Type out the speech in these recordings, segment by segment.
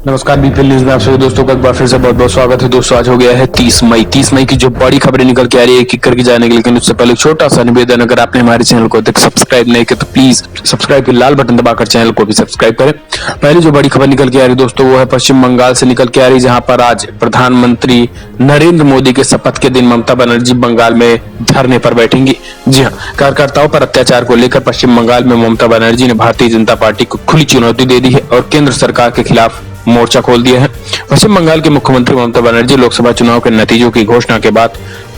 नमस्कार, BPL news में आप सभी दोस्तों का एक बार फिर से बहुत बहुत स्वागत है। दोस्तों, आज हो गया है 30 मई। 30 मई की जो बड़ी खबरें निकल के आ रही है एक एक करके जाने के लिए, लेकिन उससे पहले छोटा सा निवेदन, अगर आपने हमारे चैनल को तक सब्सक्राइब नहीं किया तो प्लीज सब्सक्राइब के लाल बटन दबाकर चैनल को भी सब्सक्राइब करें। पहली जो बड़ी खबर निकल के आ रही है दोस्तों, वो है पश्चिम बंगाल से निकल के आ रही है, जहां पर आज प्रधानमंत्री नरेंद्र मोदी के शपथ के दिन ममता बनर्जी बंगाल में धरने पर बैठेंगी। जी हाँ, कार्यकर्ताओं पर अत्याचार को लेकर पश्चिम बंगाल में ममता बनर्जी ने भारतीय जनता पार्टी को खुली चुनौती दे दी है और केंद्र सरकार के खिलाफ मोर्चा खोल दिया है। पश्चिम बंगाल के मुख्यमंत्री ममता बनर्जी लोकसभा चुनाव के नतीजों की घोषणा के बाद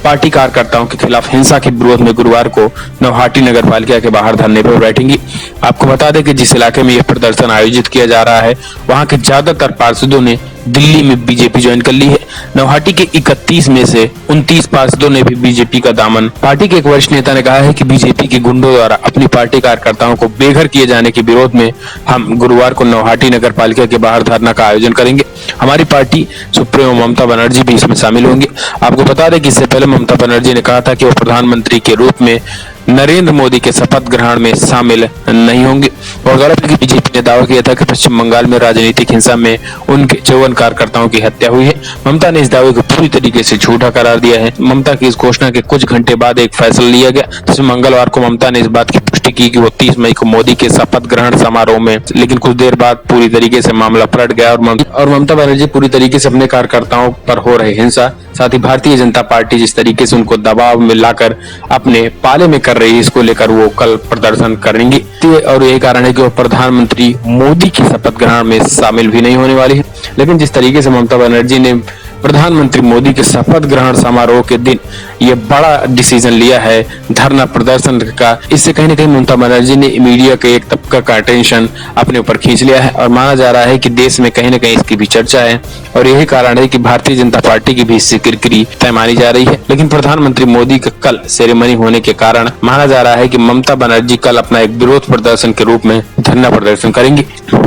पार्टी कार्यकर्ताओं के खिलाफ हिंसा के विरोध में गुरुवार को नौहाटी नगर पालिका के बाहर धरने पर बैठेंगी। आपको बता दें कि जिस इलाके में यह प्रदर्शन आयोजित किया जा रहा है, वहां के ज्यादातर पार्षदों ने दिल्ली में बीजेपी ज्वाइन कर ली है। नौहाटी के 31 में से 29 पार्षदों ने भी बीजेपी का दामन। पार्टी के एक वरिष्ठ नेता ने कहा है कि बीजेपी के गुंडों द्वारा अपनी पार्टी कार्यकर्ताओं को बेघर किए जाने के विरोध में हम गुरुवार को नौहाटी नगर पालिका के बाहर धरना का आयोजन करेंगे। हमारी पार्टी सुप्रीमो ममता बनर्जी भी इसमें शामिल होंगे। आपको बता दें कि इससे पहले ममता बनर्जी ने कहा था कि वो प्रधानमंत्री के रूप में नरेंद्र मोदी के शपथ ग्रहण में शामिल नहीं होंगे। और गौरतलब है कि बीजेपी ने दावा किया था कि पश्चिम बंगाल में राजनीतिक हिंसा में उनके 54 कार्यकर्ताओं की हत्या हुई है। ममता ने इस दावे को पूरी तरीके से झूठा करार दिया है। ममता की इस घोषणा के कुछ घंटे बाद एक फैसला लिया गया, जिसमें मंगलवार को ममता ने इस बात की पुष्टि की कि वो 30 मई को मोदी के शपथ ग्रहण समारोह में, लेकिन कुछ देर बाद पूरी तरीके से मामला पलट गया और ममता बनर्जी पूरी तरीके से अपने कार्यकर्ताओं पर हो रही हिंसा, साथ ही भारतीय जनता पार्टी जिस तरीके से उनको दबाव में लाकर अपने पाले में कर रही है, इसको लेकर वो कल प्रदर्शन करेंगी। और यही कारण है कि वो प्रधानमंत्री मोदी की शपथ ग्रहण में शामिल भी नहीं होने वाली है। लेकिन जिस तरीके से ममता बनर्जी ने प्रधानमंत्री मोदी के शपथ ग्रहण समारोह के दिन ये बड़ा डिसीजन लिया है धरना प्रदर्शन का, इससे कहीं न कहीं ममता बनर्जी ने मीडिया के एक तबका का अटेंशन अपने ऊपर खींच लिया है और माना जा रहा है कि देश में कहीं न कहीं इसकी भी चर्चा है। और यही कारण है कि भारतीय जनता पार्टी की भी इससे किरकिरी तय मानी जा रही है। लेकिन प्रधानमंत्री मोदी का कल सेरेमनी होने के कारण माना जा रहा है कि ममता बनर्जी कल अपना एक विरोध प्रदर्शन के रूप में धरना प्रदर्शन करेंगी।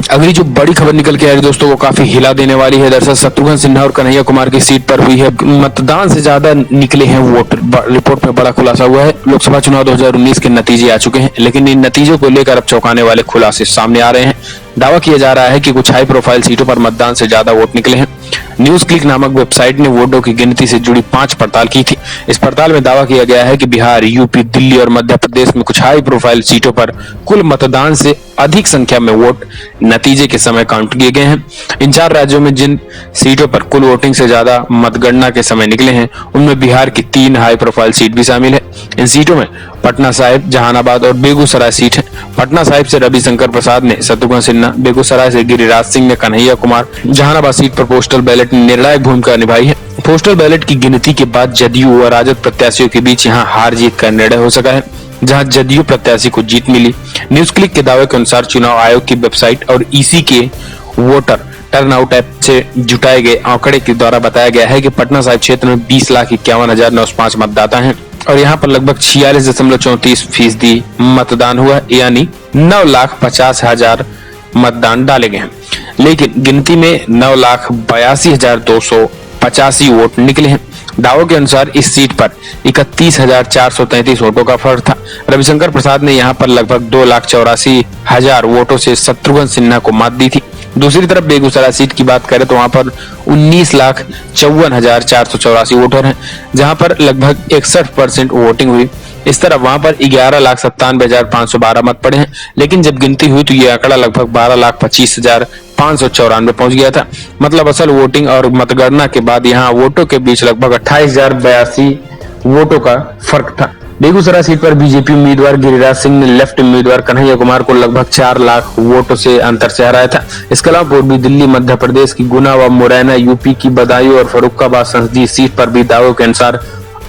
अगली जो बड़ी खबर निकल के आ रही है दोस्तों, वो काफी हिला देने वाली है। दरअसल शत्रुघ्न सिन्हा और कन्हैया कुमार की सीट पर हुई है मतदान से ज्यादा निकले हैं वोट। रिपोर्ट में बड़ा खुलासा हुआ है। लोकसभा चुनाव 2019 के नतीजे आ चुके हैं, लेकिन इन नतीजों को लेकर अब चौंकाने वाले खुलासे सामने आ रहे हैं। दावा किया जा रहा है कि कुछ हाई प्रोफाइल सीटों पर मतदान से ज्यादा वोट निकले हैं। न्यूज क्लिक नामक वेबसाइट ने वोटों की गिनती से जुड़ी 5 पड़ताल की थी। इस पड़ताल में दावा किया गया है कि बिहार, यूपी, दिल्ली और मध्य प्रदेश में कुछ हाई प्रोफाइल सीटों पर कुल मतदान से अधिक संख्या में वोट नतीजे के समय काउंट किए गए हैं। इन 4 राज्यों में जिन सीटों पर कुल वोटिंग से ज्यादा मतगणना के समय निकले हैं, उनमें बिहार की 3 हाई प्रोफाइल सीट भी शामिल है। इन सीटों में पटना साहिब, जहानाबाद और बेगूसराय सीट है। पटना साहिब से रविशंकर प्रसाद ने शत्रुघ्न सिन्हा, बेगूसराय से गिरिराज सिंह ने कन्हैया कुमार, जहानाबाद सीट पर पोस्टल बैलेट ने निर्णायक भूमिका निभाई है। पोस्टल बैलेट की गिनती के बाद जदयू और राजद प्रत्याशियों के बीच यहाँ हार जीत का निर्णय हो सका है, जहां जदयू प्रत्याशी को जीत मिली। न्यूज क्लिक के दावे के अनुसार चुनाव आयोग की वेबसाइट और ईसी के वोटर टर्नआउट ऐप से जुटाए गए आंकड़े के द्वारा बताया गया है कि पटना साहिब क्षेत्र में 20,51,905 मतदाता हैं और यहाँ पर लगभग 46.34% मतदान हुआ, यानी 9,50,000 मतदान डाले गए हैं। लेकिन गिनती में 9,82,285 वोट निकले हैं। दावों के अनुसार इस सीट पर 31,433 वोटों का फर्क था। रविशंकर प्रसाद ने यहां पर लगभग 2,84,000 वोटों से शत्रुघ्न सिन्हा को मात दी थी। दूसरी तरफ बेगूसराय सीट की बात करें तो वहां पर 19,54,484 वोटर हैं, जहां पर लगभग 61% वोटिंग हुई। इस तरह वहां पर 11,97,512 मत पड़े हैं, लेकिन जब गिनती हुई तो ये आंकड़ा लगभग 12,25,594 पहुंच गया था। मतलब असल वोटिंग और मतगणना के बाद यहाँ वोटों के बीच लगभग 28,082 वोटों का फर्क था। बेगूसराय सीट पर बीजेपी उम्मीदवार गिरिराज सिंह ने लेफ्ट उम्मीदवार कन्हैया कुमार को लगभग 4 लाख वोटों से अंतर से हराया था। इसके अलावा पूर्वी दिल्ली, मध्य प्रदेश की गुना व मुरैना, यूपी की बदायूं और फर्रुखाबाद संसदीय सीट पर भी दावों के अनुसार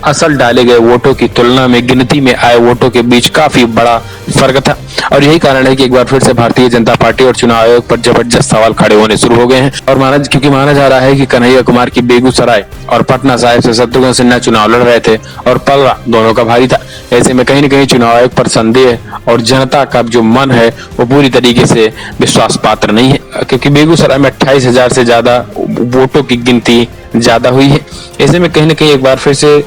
असल डाले गए वोटों की तुलना में गिनती में आए वोटों के बीच काफी बड़ा फर्क था। और यही कारण है कि एक बार फिर से भारतीय जनता पार्टी और चुनाव आयोग पर जबरदस्त सवाल खड़े होने शुरू हो गए हैं। और क्योंकि माना जा रहा है कि कन्हैया कुमार की बेगूसराय और पटना साहिब से शत्रुघ्न सिन्हा चुनाव लड़ रहे थे और पलड़ा दोनों का भारी था। ऐसे में कहीं न कहीं चुनाव आयोग पर संदेह और जनता का जो मन है वो पूरी तरीके से विश्वास पात्र नहीं है, क्योंकि बेगूसराय में 28,000 से ज्यादा वोटों की गिनती ज्यादा हुई है। ऐसे में कहीं न कहीं एक बार फिर से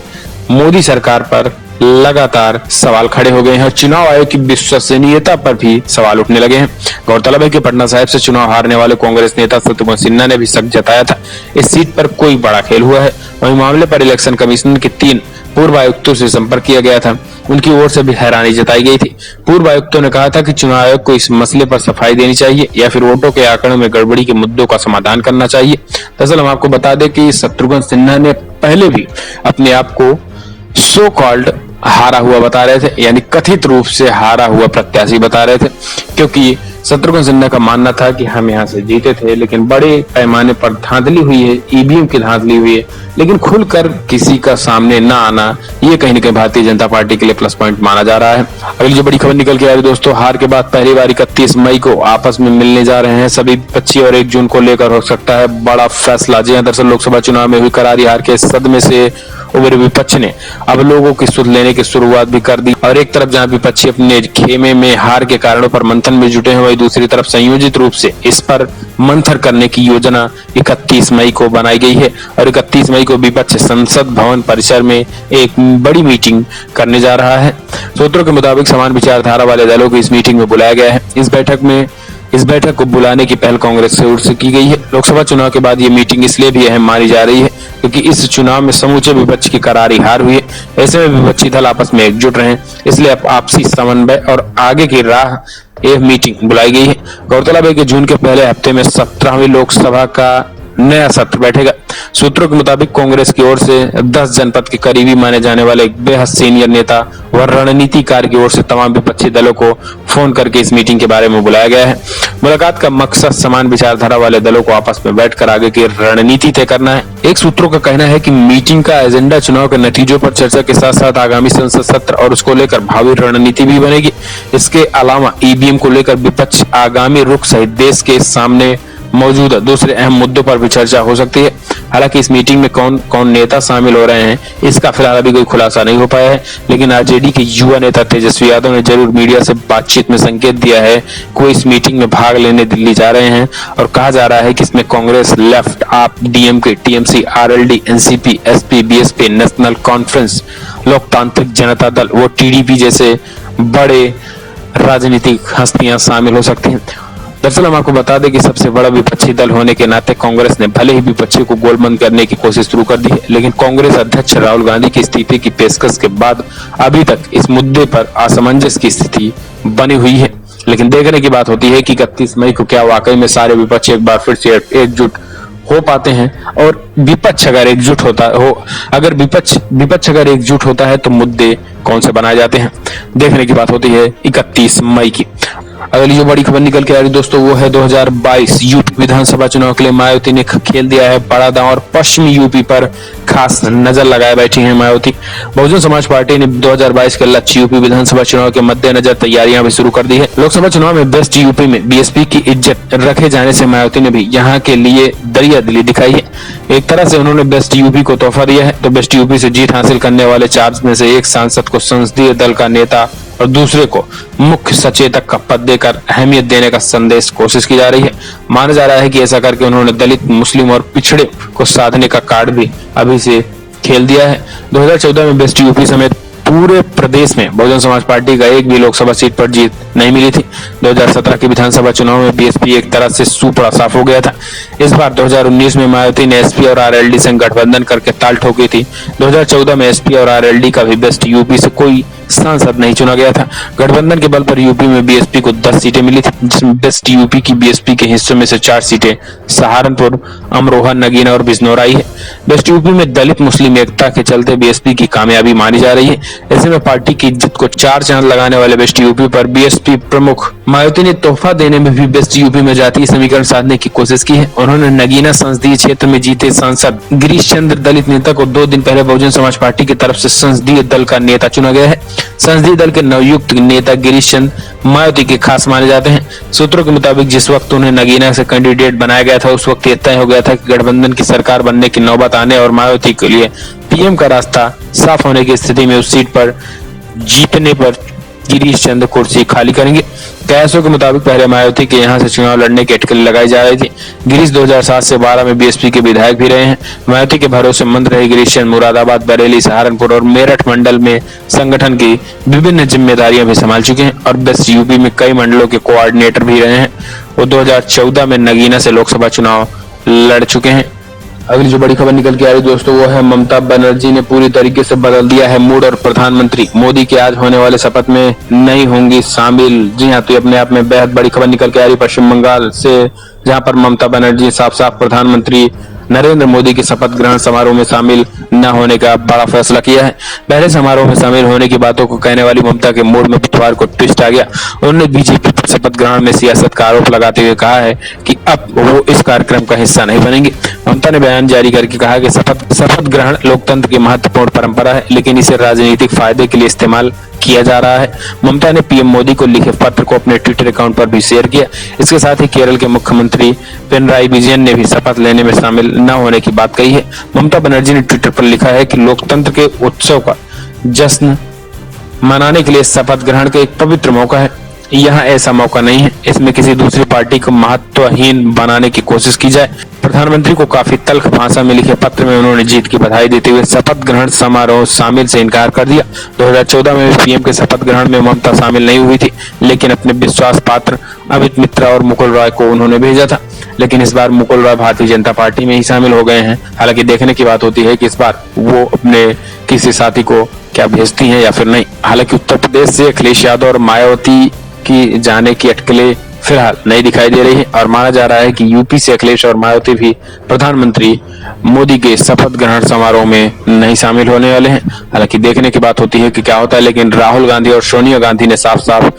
मोदी सरकार पर लगातार सवाल खड़े हो गए हैं। चुनाव आयोग की विश्वसनीयता पर भी सवाल उठने लगे हैं। गौरतलब है कि पटना साहिब से चुनाव हारने वाले कांग्रेस नेता शत्रुघ्न सिन्हा ने भी शक जताया था इस सीट पर कोई बड़ा खेल हुआ है। वहीं मामले पर इलेक्शन कमीशन के 3 पूर्व आयुक्तों से संपर्क किया गया था, उनकी ओर से भी हैरानी जताई गई थी। पूर्व आयुक्तों ने कहा था कि चुनाव आयोग को इस मसले पर सफाई देनी चाहिए या फिर वोटों के आंकड़ों में गड़बड़ी के मुद्दों का समाधान करना चाहिए। दरअसल हम आपको बता दें कि शत्रुघ्न सिन्हा ने पहले भी अपने आप को सो कॉल्ड हारा हुआ बता रहे थे, यानी कथित रूप से हारा हुआ प्रत्याशी बता रहे थे, क्योंकि शत्रुघ्न सिन्हा का मानना था कि हम यहां से जीते थे लेकिन बड़े पैमाने पर धांधली हुई है, ईवीएम की धांधली हुई है, लेकिन खुलकर किसी का सामने ना आना ये कहीं न कहीं भारतीय जनता पार्टी के लिए प्लस पॉइंट माना जा रहा है। अगली जो बड़ी खबर निकल के आ रही दोस्तों, हार के बाद पहली बार 31 मई को आपस में मिलने जा रहे हैं सभी 25 और 1 जून को लेकर हो सकता है बड़ा फैसला। जी दरअसल लोकसभा चुनाव में हुई करारी हार के सदमे से उभरे विपक्ष ने अब लोगों की सुध लेने की शुरुआत भी कर दी और एक तरफ जहां विपक्षी अपने खेमे में हार के कारणों पर मंथन में जुटे हैं, वहीं दूसरी तरफ संयोजित रूप से इस पर मंथन करने की योजना 31 मई को बनाई गई है और 31 मई को विपक्ष संसद भवन परिसर में एक बड़ी मीटिंग करने जा रहा है। सूत्रों के मुताबिक समान विचारधारा वाले दलों को इस मीटिंग में बुलाया गया है। इस बैठक को बुलाने की पहल कांग्रेस से ओर से की गई है। लोकसभा चुनाव के बाद ये मीटिंग इसलिए भी अहम मानी जा रही है क्योंकि इस चुनाव में समूचे विपक्ष की करारी हार हुई है। ऐसे में विपक्षी दल आपस में एकजुट रहे, इसलिए आपसी समन्वय और आगे की राह यह मीटिंग बुलाई गई है। गौरतलब है कि जून के पहले हफ्ते में 17वीं लोकसभा का नया सत्र बैठेगा। सूत्रों के मुताबिक कांग्रेस की ओर से 10 जनपद के करीबी माने जाने वाले एक बेहद सीनियर नेता व रणनीतिकार की ओर से तमाम विपक्षी दलों को फोन करके इस मीटिंग के बारे में बुलाया गया है। मुलाकात का मकसद समान विचारधारा वाले दलों को आपस में बैठकर आगे की रणनीति तय करना है। एक सूत्रों का कहना है कि मीटिंग का एजेंडा चुनाव के नतीजों पर चर्चा के साथ साथ आगामी संसद सत्र और उसको लेकर भावी रणनीति भी बनेगी। इसके अलावा ईवीएम को लेकर विपक्ष आगामी रुख सहित देश के सामने मौजूद दूसरे अहम मुद्दों पर भी चर्चा हो सकती है। हालांकि इस मीटिंग में कौन कौन नेता शामिल हो रहे हैं इसका फिलहाल अभी कोई खुलासा नहीं हो पाया है, लेकिन आरजेडी के युवा नेता तेजस्वी यादव ने जरूर मीडिया से बातचीत में संकेत दिया है कि वो इस मीटिंग में भाग लेने दिल्ली जा रहे हैं और कहा जा रहा है कि इसमें कांग्रेस, लेफ्ट, आप, DMK, TMC, RLD, NCP, SP, BSP, national conference, Loktantrik Janata Dal व टीडीपी जैसे बड़े राजनीतिक हस्तियां शामिल हो सकती हैं। दरअसल हम आपको बता दें कि सबसे बड़ा विपक्षी दल होने के नाते कांग्रेस ने भले ही विपक्षी को गोलबंद करने की कोशिश शुरू कर दी है, लेकिन कांग्रेस अध्यक्ष राहुल गांधी की इस्तीफे की पेशकश के बाद अभी तक इस मुद्दे पर असमंजस की स्थिति बनी हुई है। लेकिन देखने की बात होती है कि 31 मई को क्या वाकई में सारे विपक्ष एक बार फिर से एकजुट हो पाते हैं और विपक्ष अगर एकजुट होता है तो मुद्दे कौन से बनाए जाते हैं, देखने की बात होती है 31 मई की। अगली जो बड़ी खबर निकल के आ रही दोस्तों वो है 2022 यूपी विधानसभा चुनाव के लिए मायावती ने खेल दिया है बड़ा दांव और पश्चिमी यूपी पर खास नजर लगाए बैठी हैं मायावती। बहुजन समाज पार्टी ने 2022 के लक्ष्य यूपी विधानसभा चुनाव के मद्देनजर तैयारियां भी शुरू कर दी है। लोकसभा चुनाव में बेस्ट यूपी में बीएसपी की इज्जत रखे जाने से मायावती ने भी यहाँ के लिए दरिया दिली दिखाई है। एक तरह से उन्होंने बेस्ट यूपी को तोहफा दिया है। तो बेस्ट यूपी से जीत हासिल करने वाले 4 में से एक सांसद को संसदीय दल का नेता और दूसरे को मुख्य सचेतक का पद देकर अहमियत देने का संदेश कोशिश की जा रही है। माना जा रहा है कि ऐसा करके उन्होंने दलित, मुस्लिम और पिछड़े को साधने का कार्ड भी अभी से खेल दिया है। 2014 में बेस्ट यूपी समेत पूरे प्रदेश में बहुजन समाज पार्टी का एक भी लोकसभा सीट पर जीत नहीं मिली थी। 2017 के विधानसभा चुनाव में बीएसपी एक तरह से सूपड़ा साफ हो गया था। इस बार 2019 में मायावती ने एसपी और आरएलडी से गठबंधन करके ताल ठोकी थी। 2014 में एसपी और आरएलडी का भी बेस्ट यूपी से कोई सांसद नहीं चुना गया था। गठबंधन के बल पर यूपी में बीएसपी को 10 सीटें मिली थी, जिसमें बेस्ट यूपी की बीएसपी के हिस्से में से 4 सीटें सहारनपुर, अमरोहा, नगीना और बिजनौर आई है। बेस्ट यूपी में दलित मुस्लिम एकता के चलते बीएसपी की कामयाबी मानी जा रही है। ऐसे में पार्टी की इज्जत को 4 चांद लगाने वाले बेस्ट यूपी पर बीएसपी प्रमुख मायावती ने तोहफा देने में भी बेस्ट यूपी में जातीय समीकरण साधने की कोशिश की है। उन्होंने नगीना संसदीय क्षेत्र में जीते सांसद गिरीश चंद्र दलित नेता को 2 दिन पहले बहुजन समाज पार्टी की तरफ से संसदीय दल का नेता चुना गया है। संसदीय दल के नवयुक्त नेता गिरीश चंद्र मायावती के खास माने जाते हैं। सूत्रों के मुताबिक जिस वक्त उन्हें नगीना से कैंडिडेट बनाया गया था उस वक्त यह तय हो गया था कि गठबंधन की सरकार बनने की नौबत आने और मायावती के लिए पीएम का रास्ता साफ होने की स्थिति में उस सीट पर जीतने पर गिरीश चंद कुर्सी खाली करेंगे। कयासों के मुताबिक पहले मायावती के यहां से चुनाव लड़ने की अटकलें लगाई जा रही थी। गिरीश 2007 से 12 में बीएसपी के विधायक भी रहे हैं। मायावती के भरोसेमंद रहे गिरीश चंद मुरादाबाद, बरेली, सहारनपुर और मेरठ मंडल में संगठन की विभिन्न जिम्मेदारियां भी संभाल चुके हैं और बस यूपी में कई मंडलों के कोऑर्डिनेटर भी रहे हैं। वो 2014 में नगीना से लोकसभा चुनाव लड़ चुके हैं। अगली जो बड़ी खबर निकल के आ रही दोस्तों वो है ममता बनर्जी ने पूरी तरीके से बदल दिया है मूड और प्रधानमंत्री मोदी के आज होने वाले शपथ में नहीं होंगी शामिल। जी हाँ, तो अपने आप में बेहद बड़ी खबर निकल के आ रही पश्चिम बंगाल से, जहां पर ममता बनर्जी साफ साफ प्रधानमंत्री नरेंद्र मोदी के शपथ ग्रहण समारोह में शामिल न होने का बड़ा फैसला किया है। पहले समारोह में शामिल होने की बातों को कहने वाली ममता के मूड में बुधवार को ट्विस्ट आ गया। उन्होंने बीजेपी पर शपथ ग्रहण में सियासत का आरोप लगाते हुए कहा है कि अब वो इस कार्यक्रम का हिस्सा नहीं बनेंगे। ममता ने बयान जारी करके कहा कि शपथ ग्रहण लोकतंत्र की महत्वपूर्ण परंपरा है, लेकिन इसे राजनीतिक फायदे के लिए इस्तेमाल किया जा रहा है। ममता ने पीएम मोदी को लिखे पत्र को अपने ट्विटर अकाउंट पर भी शेयर किया। इसके साथ ही केरल के मुख्यमंत्री पिनराई विजयन ने भी शपथ लेने में शामिल न होने की बात कही है। ममता बनर्जी ने ट्विटर पर लिखा है कि लोकतंत्र के उत्सव का जश्न मनाने के लिए शपथ ग्रहण का एक पवित्र मौका है। यहाँ ऐसा मौका नहीं है इसमें किसी दूसरी पार्टी को महत्वहीन बनाने की कोशिश की जाए। प्रधानमंत्री को काफी तल्ख भाषा में लिखे पत्र में उन्होंने जीत की बधाई देते हुए शपथ ग्रहण समारोह शामिल से इनकार कर दिया। 2014 में पीएम के शपथ ग्रहण में ममता शामिल नहीं हुई थी, लेकिन अपने विश्वास पात्र अमित मित्रा और मुकुल रॉय को उन्होंने भेजा था। लेकिन इस बार मुकुल रॉय भारतीय जनता पार्टी में ही शामिल हो गए हैं। हालांकि देखने की बात होती है कि इस बार वो अपने किसी साथी को क्या भेजती हैं या फिर नहीं। हालांकि उत्तर प्रदेश से अखिलेश यादव और मायावती की जाने की अटकलें फिलहाल नहीं दिखाई दे रही है और माना जा रहा है कि यूपी से अखिलेश और मायावती भी प्रधानमंत्री मोदी के शपथ ग्रहण समारोह में नहीं शामिल होने वाले हैं। हालांकि देखने की बात होती है कि क्या होता है, लेकिन राहुल गांधी और सोनिया गांधी ने साफ साफ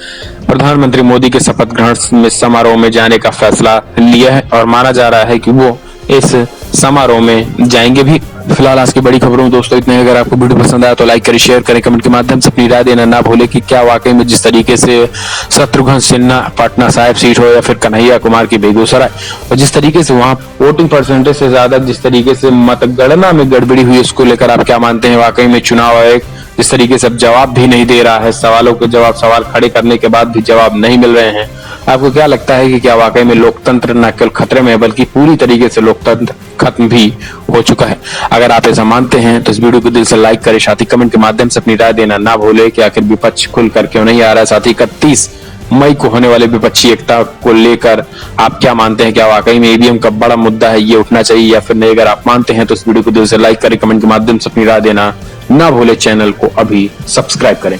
प्रधानमंत्री मोदी के शपथ ग्रहण समारोह में जाने का फैसला लिया है और माना जा रहा है कि वो इस समारोह में जाएंगे भी। फिलहाल आज की बड़ी खबरों में दोस्तों इतने। अगर आपको वीडियो पसंद आया तो लाइक करें, शेयर करें, कमेंट के माध्यम से अपनी राय देना ना भूले कि क्या वाकई में जिस तरीके से शत्रुघ्न सिन्हा पटना साहिब सीट हो या फिर कन्हैया कुमार की बेगूसराय, और जिस तरीके से वहां वोटिंग परसेंटेज से ज्यादा जिस तरीके से मतगणना में गड़बड़ी हुई, उसको लेकर आप क्या मानते हैं? वाकई में चुनाव आयोग जिस तरीके से अब जवाब भी नहीं दे रहा है, सवालों के जवाब सवाल खड़े करने के बाद भी जवाब नहीं मिल रहे हैं, आपको क्या लगता है कि क्या वाकई में लोकतंत्र न केवल खतरे में है बल्कि पूरी तरीके से लोकतंत्र खत्म भी हो चुका है? अगर आप ऐसा मानते हैं तो इस वीडियो को दिल से लाइक करें, साथ ही कमेंट के माध्यम से अपनी राय देना ना भूले कि आखिर विपक्ष खुलकर क्यों नहीं आ रहा है। साथ ही 31 मई को होने वाले विपक्षी एकता को लेकर आप क्या मानते हैं? क्या वाकई में ईवीएम का बड़ा मुद्दा है, ये उठना चाहिए या फिर नहीं? अगर आप मानते हैं तो इस वीडियो को दिल से लाइक करें, कमेंट के माध्यम से अपनी राय देना ना भूले, चैनल को अभी सब्सक्राइब करें।